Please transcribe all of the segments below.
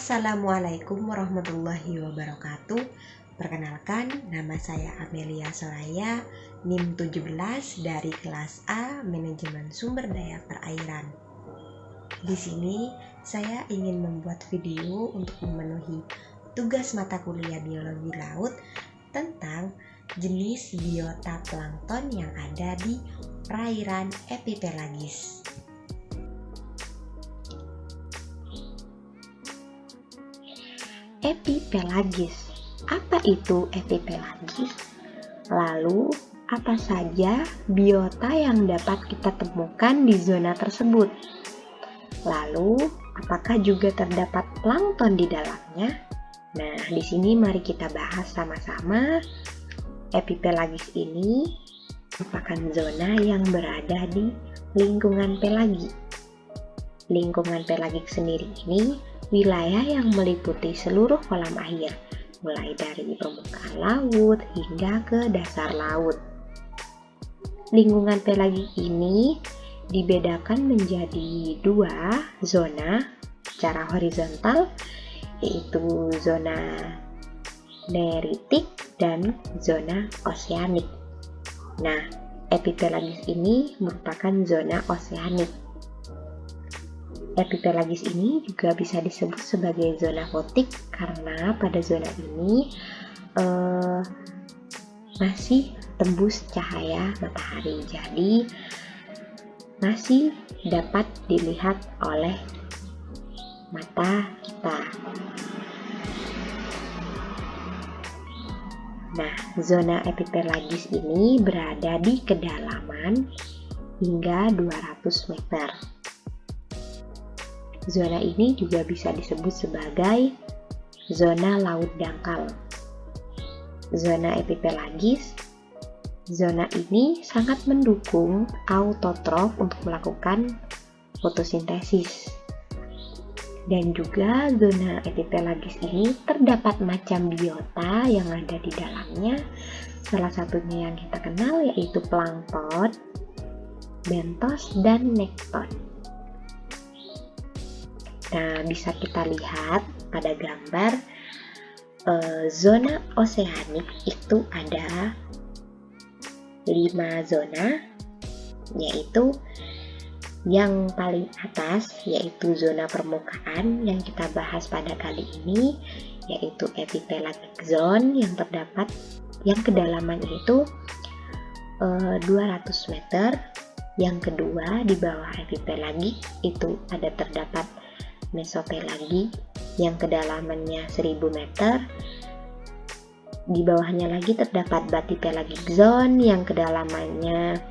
Assalamualaikum warahmatullahi wabarakatuh. Perkenalkan, nama saya Amelia Soraya, NIM 17 dari kelas A Manajemen Sumber Daya Perairan. Di sini saya ingin membuat video untuk memenuhi tugas mata kuliah biologi laut tentang jenis biota plankton yang ada di perairan epipelagis. Epipelagis. Apa itu epipelagis? Lalu, apa saja biota yang dapat kita temukan di zona tersebut? Lalu, apakah juga terdapat plankton di dalamnya? Nah, di sini mari kita bahas sama-sama. Epipelagis ini merupakan zona yang berada di lingkungan pelagi. Lingkungan pelagik sendiri ini wilayah yang meliputi seluruh kolam air, mulai dari permukaan laut hingga ke dasar laut. Lingkungan pelagik ini dibedakan menjadi dua zona secara horizontal, yaitu zona neritik dan zona oseanik. Nah, epipelagis ini merupakan zona oseanik. Epipelagis ini juga bisa disebut sebagai zona fotik karena pada zona ini masih tembus cahaya matahari, jadi masih dapat dilihat oleh mata kita. Nah, zona epipelagis ini berada di kedalaman hingga 200 meter. Zona ini juga bisa disebut sebagai zona laut dangkal. Zona epipelagis, zona ini sangat mendukung autotrof untuk melakukan fotosintesis. Dan juga zona epipelagis ini terdapat macam biota yang ada di dalamnya. Salah satunya yang kita kenal yaitu plankton, bentos, dan nekton. Nah, bisa kita lihat pada gambar zona oseanik itu ada 5 zona, yaitu yang paling atas yaitu zona permukaan yang kita bahas pada kali ini, yaitu epipelagic zone yang terdapat yang kedalaman itu 200 meter. Yang kedua, di bawah epipelagik itu ada terdapat mesopelagi yang kedalamannya 1000 meter. Di bawahnya lagi terdapat bathypelagic zone yang kedalamannya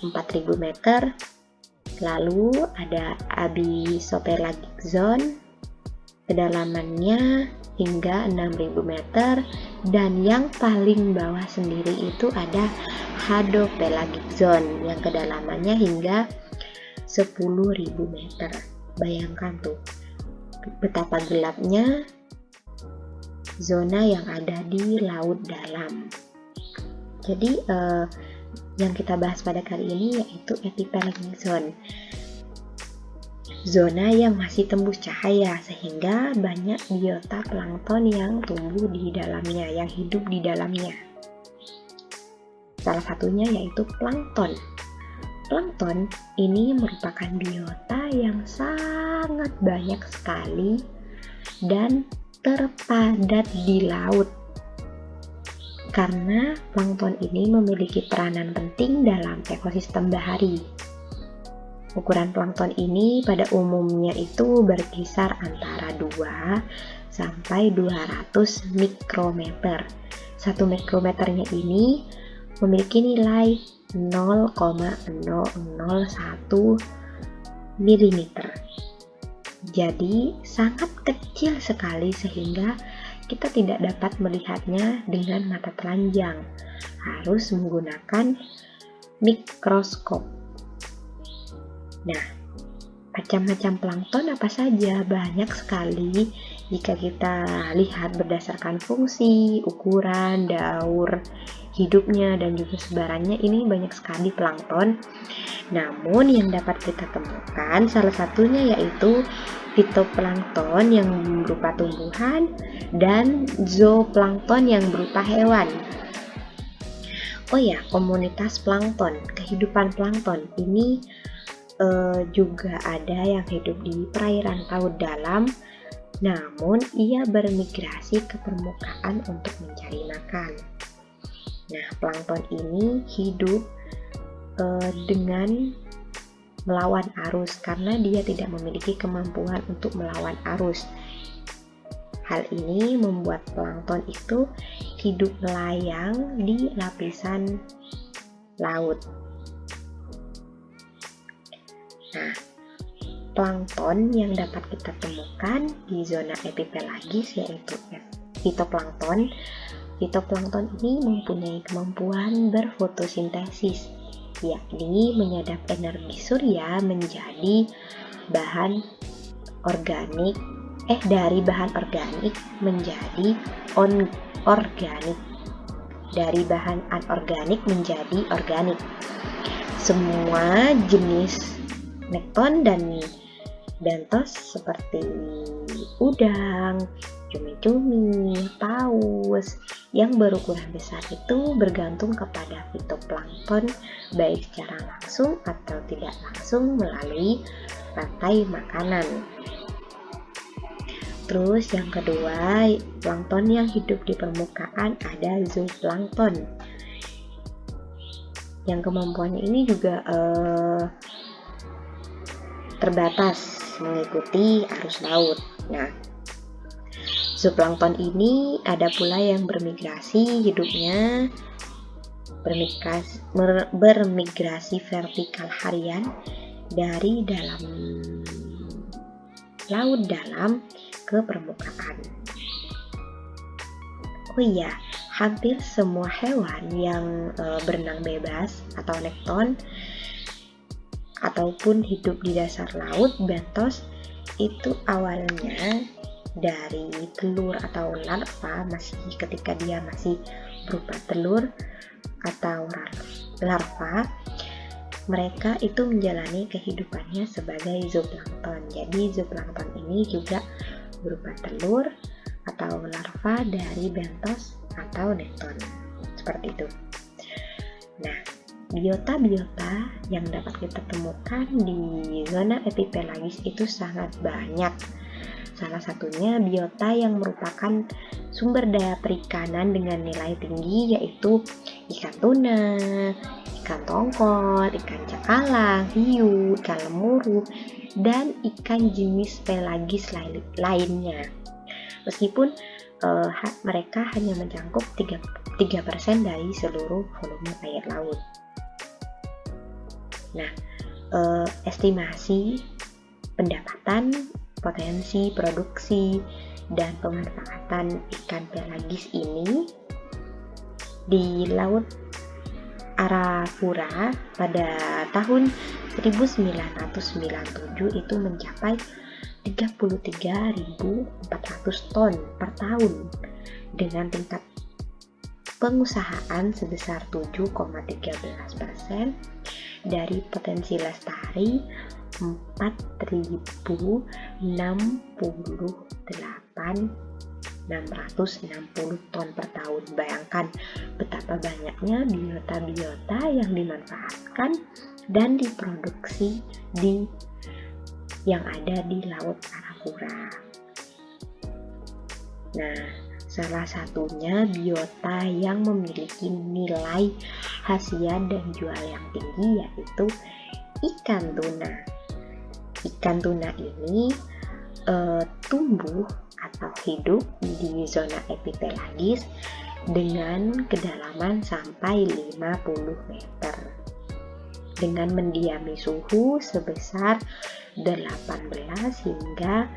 4000 meter. Lalu ada abyssopelagic zone kedalamannya hingga 6000 meter, dan yang paling bawah sendiri itu ada hadopelagic zone yang kedalamannya hingga 10.000 meter. Bayangkan tuh betapa gelapnya zona yang ada di laut dalam. Jadi yang kita bahas pada kali ini yaitu epipelagic zone, zona yang masih tembus cahaya sehingga banyak biota plankton yang tumbuh di dalamnya, yang hidup di dalamnya. Salah satunya yaitu plankton. Plankton ini merupakan biota yang sangat banyak sekali dan terpadat di laut. Karena plankton ini memiliki peranan penting dalam ekosistem bahari. Ukuran plankton ini pada umumnya itu berkisar antara 2 sampai 200 mikrometer. 1 mikrometernya ini memiliki nilai 0,001 mm. Jadi sangat kecil sekali sehingga kita tidak dapat melihatnya dengan mata telanjang. Harus menggunakan mikroskop. Nah, macam-macam plankton apa saja? Banyak sekali jika kita lihat berdasarkan fungsi, ukuran, daur, hidupnya dan juga sebarannya ini banyak sekali plankton. Namun yang dapat kita temukan salah satunya yaitu fitoplankton yang berupa tumbuhan dan zooplankton yang berupa hewan. Oh ya, komunitas plankton, kehidupan plankton ini juga ada yang hidup di perairan laut dalam, namun ia bermigrasi ke permukaan untuk mencari makan. Nah, plankton ini hidup dengan melawan arus karena dia tidak memiliki kemampuan untuk melawan arus. Hal ini membuat plankton itu hidup melayang di lapisan laut. Nah, plankton yang dapat kita temukan di zona epipelagis yaitu fitoplankton. Fitoplankton ini mempunyai kemampuan berfotosintesis, yakni menyadap energi surya menjadi bahan organik dari bahan organik menjadi organik, dari bahan anorganik menjadi organik. Semua jenis nekton dan bentos seperti udang, cumi-cumi, paus yang berukuran besar itu bergantung kepada fitoplankton baik secara langsung atau tidak langsung melalui rantai makanan. Terus yang kedua, plankton yang hidup di permukaan ada zooplankton. Yang kemampuannya ini juga terbatas mengikuti arus laut. Nah, zooplankton ini ada pula yang bermigrasi, hidupnya bermigrasi vertikal harian dari dalam laut dalam ke permukaan. Oh iya, hampir semua hewan yang berenang bebas atau nekton ataupun hidup di dasar laut bentos itu awalnya dari telur atau larva, masih ketika dia masih berupa telur atau larva, mereka itu menjalani kehidupannya sebagai zooplankton. Jadi zooplankton ini juga berupa telur atau larva dari bentos atau nekton, seperti itu. Nah, biota-biota yang dapat kita temukan di zona epipelagis itu sangat banyak. Salah satunya biota yang merupakan sumber daya perikanan dengan nilai tinggi yaitu ikan tuna, ikan tongkol, ikan cakalang, hiu, ikan lemuru, dan ikan jenis pelagis lainnya. Meskipun mereka hanya mencakup 3% dari seluruh volume air laut. Nah, estimasi pendapatan, potensi produksi, dan pemanfaatan ikan pelagis ini di Laut Arafura pada tahun 1997 itu mencapai 33.400 ton per tahun dengan tingkat pengusahaan sebesar 7,13% dari potensi lestari 4.068.660 ton per tahun. Bayangkan betapa banyaknya biota-biota yang dimanfaatkan dan diproduksi yang ada di Laut Arafura. Nah, salah satunya biota yang memiliki nilai khasiat dan jual yang tinggi yaitu ikan tuna. Ikan tuna ini tumbuh atau hidup di zona epipelagis dengan kedalaman sampai 50 meter dengan mendiami suhu sebesar 18 hingga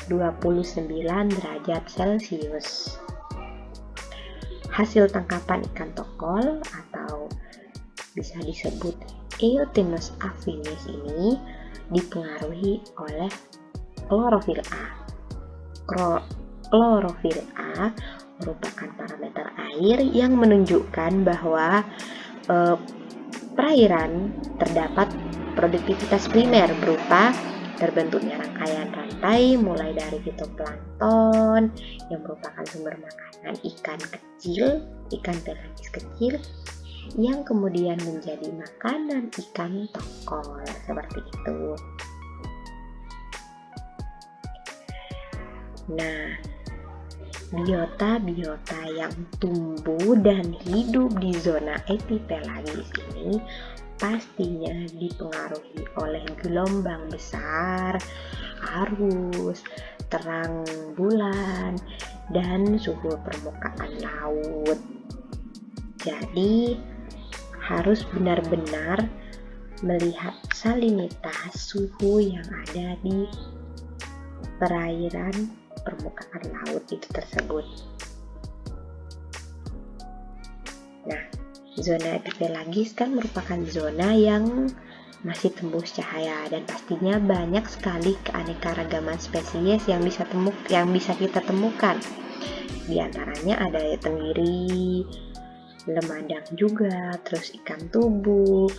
29 derajat Celcius. Hasil tangkapan ikan tokol atau bisa disebut Eotenus affinis ini dipengaruhi oleh klorofil A. Klorofil A merupakan parameter air yang menunjukkan bahwa perairan terdapat produktivitas primer berupa terbentuknya rangkaian rantai mulai dari fitoplankton yang merupakan sumber makanan ikan kecil, ikan pelagis kecil yang kemudian menjadi makanan ikan tongkol, seperti itu. Nah, biota-biota yang tumbuh dan hidup di zona epipelagis ini pastinya dipengaruhi oleh gelombang besar, arus, terang bulan, dan suhu permukaan laut. Jadi, harus benar-benar melihat salinitas suhu yang ada di perairan permukaan laut itu tersebut. Nah, zona epipelagis kan merupakan zona yang masih tembus cahaya dan pastinya banyak sekali keanekaragaman spesies yang bisa kita temukan. Di antaranya ada tenggiri, lemadang juga, terus ikan tubuk,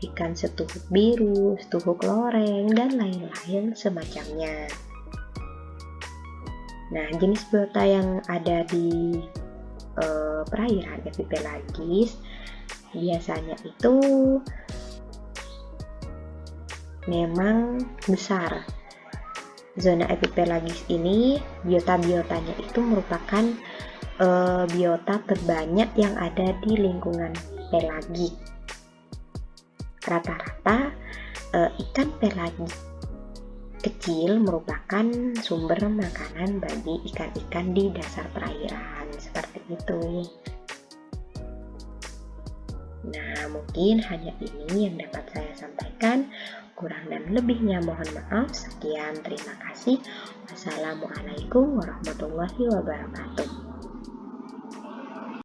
ikan setuhuk biru, setuhuk loreng, dan lain-lain semacamnya. Nah, jenis biota yang ada di perairan epipelagis biasanya itu memang besar. Zona epipelagis ini biota-biotanya itu merupakan biota terbanyak yang ada di lingkungan pelagik. Rata-rata ikan pelagik kecil merupakan sumber makanan bagi ikan-ikan di dasar perairan, seperti itu. Nah, mungkin hanya ini yang dapat saya sampaikan. Kurang dan lebihnya mohon maaf. Sekian, terima kasih. Wassalamualaikum warahmatullahi wabarakatuh.